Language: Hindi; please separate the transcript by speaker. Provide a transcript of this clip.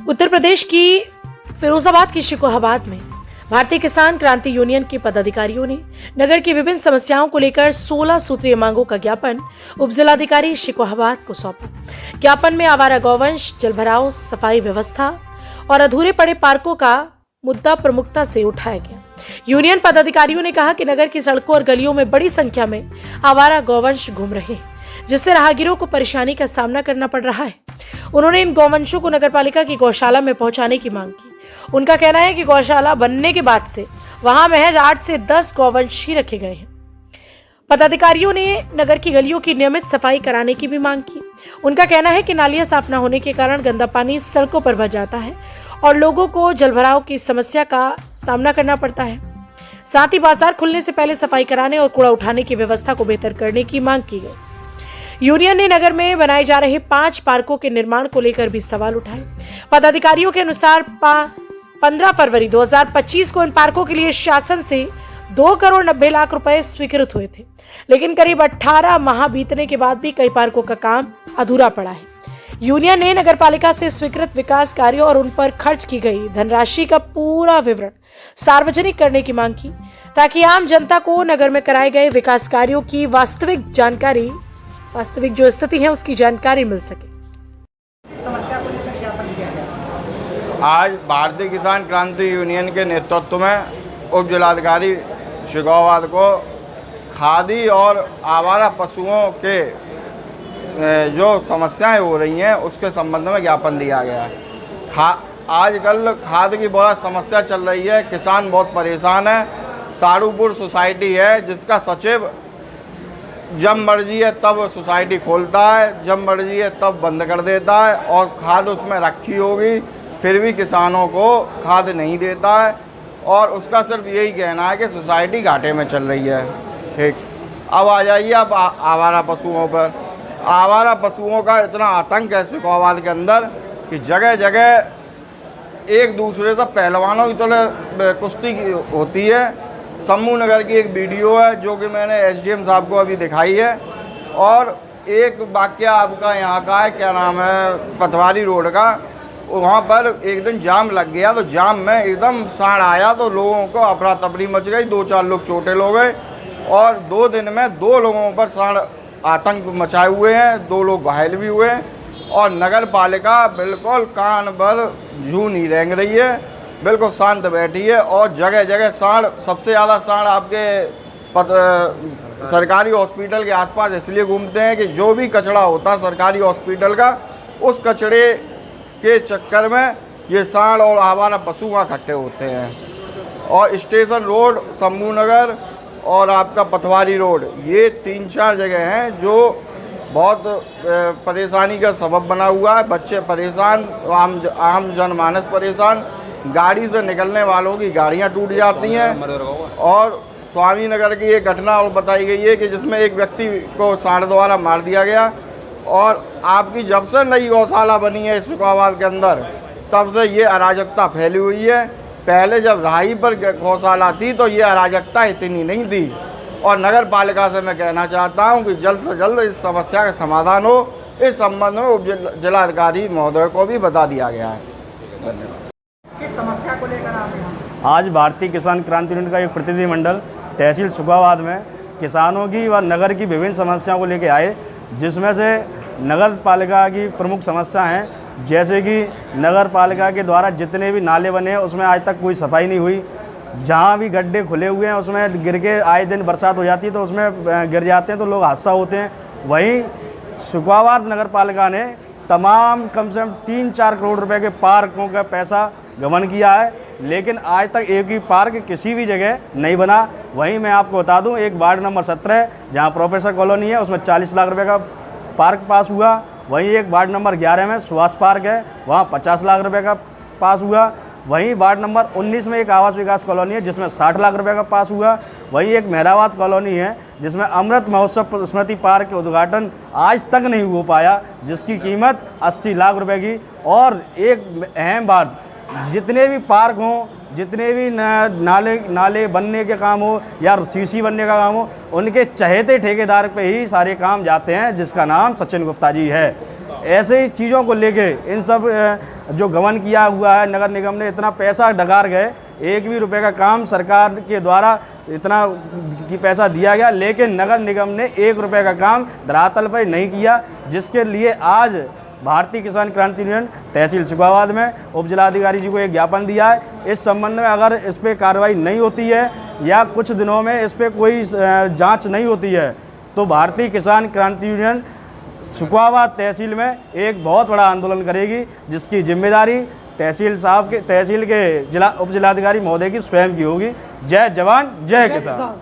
Speaker 1: उत्तर प्रदेश की फिरोजाबाद के शिकोहाबाद में भारतीय किसान क्रांति यूनियन के पदाधिकारियों ने नगर की विभिन्न समस्याओं को लेकर 16 सूत्रीय मांगों का ज्ञापन उपजिलाधिकारी शिकोहाबाद को सौंपा। ज्ञापन में आवारा गौवंश, जलभराव, सफाई व्यवस्था और अधूरे पड़े पार्कों का मुद्दा प्रमुखता से उठाया गया। यूनियन पदाधिकारियों ने कहा कि नगर की सड़कों और गलियों में बड़ी संख्या में आवारा गौवंश घूम रहे हैं, जिससे राहगीरों को परेशानी का सामना करना पड़ रहा है। उन्होंने इन गौवंशों को नगरपालिका की गौशाला में पहुंचाने की मांग की। उनका कहना है कि गौशाला बनने के बाद से वहां महज 8 से 10 गौवंश ही रखे गए हैं। पदाधिकारियों ने नगर की गलियों की नियमित सफाई कराने की भी मांग की। उनका कहना है कि नालियां साफ न होने के कारण गंदा पानी सड़कों पर भर जाता है और लोगों को जलभराव की समस्या का सामना करना पड़ता है। साथ ही बाजार खुलने से पहले सफाई कराने और कूड़ा उठाने की व्यवस्था को बेहतर करने की मांग की गई। यूनियन ने नगर में बनाए जा रहे 5 पार्कों के निर्माण को लेकर भी सवाल उठाए। पदाधिकारियों के अनुसार 15 फरवरी 2025 को इन पार्कों के लिए शासन से 2 करोड़ 90 लाख रुपए स्वीकृत हुए थे, लेकिन करीब 18 माह बीतने के बाद भी कई पार्कों का काम अधूरा पड़ा है। यूनियन ने नगरपालिका से स्वीकृत विकास कार्यों और उन पर खर्च की गई धनराशि का पूरा विवरण सार्वजनिक करने की मांग की, ताकि आम जनता को नगर में कराए गए विकास कार्यों की वास्तविक जो स्थिति है उसकी जानकारी मिल सके।
Speaker 2: आज भारतीय किसान क्रांति यूनियन के नेतृत्व में उप जिलाधिकारी शिकोहाबाद को खादी और आवारा पशुओं के जो समस्याएं हो रही हैं उसके संबंध में ज्ञापन दिया गया है। आजकल खाद की बड़ा समस्या चल रही है, किसान बहुत परेशान है। साड़ूपुर सोसाइटी है जिसका सचिव जब मर्जी है तब सोसाइटी खोलता है, जब मर्जी है तब बंद कर देता है और खाद उसमें रखी होगी फिर भी किसानों को खाद नहीं देता है और उसका सिर्फ यही कहना है कि सोसाइटी घाटे में चल रही है। ठीक, अब आ जाइए आप आवारा पशुओं पर। आवारा पशुओं का इतना आतंक है शिकोहाबाद के अंदर कि जगह जगह एक दूसरे से पहलवानों की तरह कुश्ती होती है। शम्भू नगर की एक वीडियो है जो कि मैंने एसडीएम साहब को अभी दिखाई है। और एक वाक्य आपका यहाँ का है, क्या नाम है, पथवारी रोड का, वहाँ पर एक दिन जाम लग गया तो जाम में एकदम सांड आया तो लोगों को अफरा तफरी मच गई, 2-4 लोग चोटिल हो गए और 2 दिन में 2 लोगों पर सांड आतंक मचाए हुए हैं, 2 लोग घायल भी हुए हैं। और नगर पालिका बिल्कुल कान भर जू नहीं रेंग रही है, बिल्कुल शांत बैठी है और जगह जगह सांड, सबसे ज़्यादा सांड आपके सरकारी हॉस्पिटल के आसपास इसलिए घूमते हैं कि जो भी कचरा होता है सरकारी हॉस्पिटल का, उस कचरे के चक्कर में ये सांड और आवारा पशु वहाँ इकट्ठे होते हैं। और स्टेशन रोड, शम्भू नगर और आपका पथवारी रोड, ये 3-4 जगह हैं जो बहुत परेशानी का सबब बना हुआ है। बच्चे परेशान, आम जनमानस परेशान, गाड़ी से निकलने वालों की गाड़ियां टूट जाती हैं। और स्वामी नगर की एक घटना और बताई गई है कि जिसमें एक व्यक्ति को सांड द्वारा मार दिया गया। और आपकी जब से नई गौशाला बनी है शिकोहाबाद के अंदर, तब से ये अराजकता फैली हुई है। पहले जब राही पर गौशाला थी तो ये अराजकता इतनी नहीं थी। और नगर पालिका से मैं कहना चाहता हूँ कि जल्द से जल्द इस समस्या का समाधान हो। इस संबंध में उप जिलाधिकारी महोदय को भी बता दिया गया है। धन्यवाद।
Speaker 3: किस समस्या को लेकर आप
Speaker 4: आज भारतीय किसान क्रांति यूनियन का एक प्रतिनिधिमंडल तहसील शिकोहाबाद में किसानों की व नगर की विभिन्न समस्याओं को लेकर आए, जिसमें से नगर पालिका की प्रमुख समस्या हैं, जैसे कि नगर पालिका के द्वारा जितने भी नाले बने हैं उसमें आज तक कोई सफाई नहीं हुई। जहाँ भी गड्ढे खुले हुए हैं उसमें गिर के आए दिन बरसात हो जाती है तो उसमें गिर जाते हैं तो लोग हादसा होते हैं। वहीं शिकोहाबाद नगर पालिका ने तमाम कम से कम 3-4 करोड़ रुपए के पार्कों का पैसा गबन किया है, लेकिन आज तक एक भी पार्क किसी भी जगह नहीं बना। वहीं मैं आपको बता दूं, एक वार्ड नंबर 17 जहां प्रोफेसर कॉलोनी है उसमें 40 लाख रुपए का पार्क पास हुआ। वहीं एक वार्ड नंबर 11 में सुभाष पार्क है, वहां 50 लाख रुपए का पास हुआ। वहीं वार्ड नंबर 19 में एक आवास विकास कॉलोनी है जिसमें 60 लाख रुपए का पास हुआ। वहीं एक मेहराबाद कॉलोनी है जिसमें अमृत महोत्सव स्मृति पार्क के उद्घाटन आज तक नहीं हो पाया, जिसकी कीमत 80 लाख रुपए की। और एक अहम बात, जितने भी पार्क हों, जितने भी नाले बनने के काम हो या सीसी बनने का काम हो, उनके चहेते ठेकेदार पे ही सारे काम जाते हैं, जिसका नाम सचिन गुप्ता जी है। ऐसे ही चीज़ों को लेके इन सब जो गबन किया हुआ है नगर निगम ने, इतना पैसा डकार गए, एक भी रुपए का काम सरकार के द्वारा इतना की पैसा दिया गया, लेकिन नगर निगम ने 1 रुपए का काम धरातल पर नहीं किया, जिसके लिए आज भारतीय किसान क्रांति यूनियन तहसील सुखाबाद में उप जिलाधिकारी जी को एक ज्ञापन दिया है। इस संबंध में अगर इस पर कार्रवाई नहीं होती है या कुछ दिनों में इस पर कोई जांच नहीं होती है तो भारतीय किसान क्रांति यूनियन सुखाबाद तहसील में एक बहुत बड़ा आंदोलन करेगी, जिसकी जिम्मेदारी तहसील के उप जिलाधिकारी महोदय की स्वयं की होगी। जय जवान जय किसान।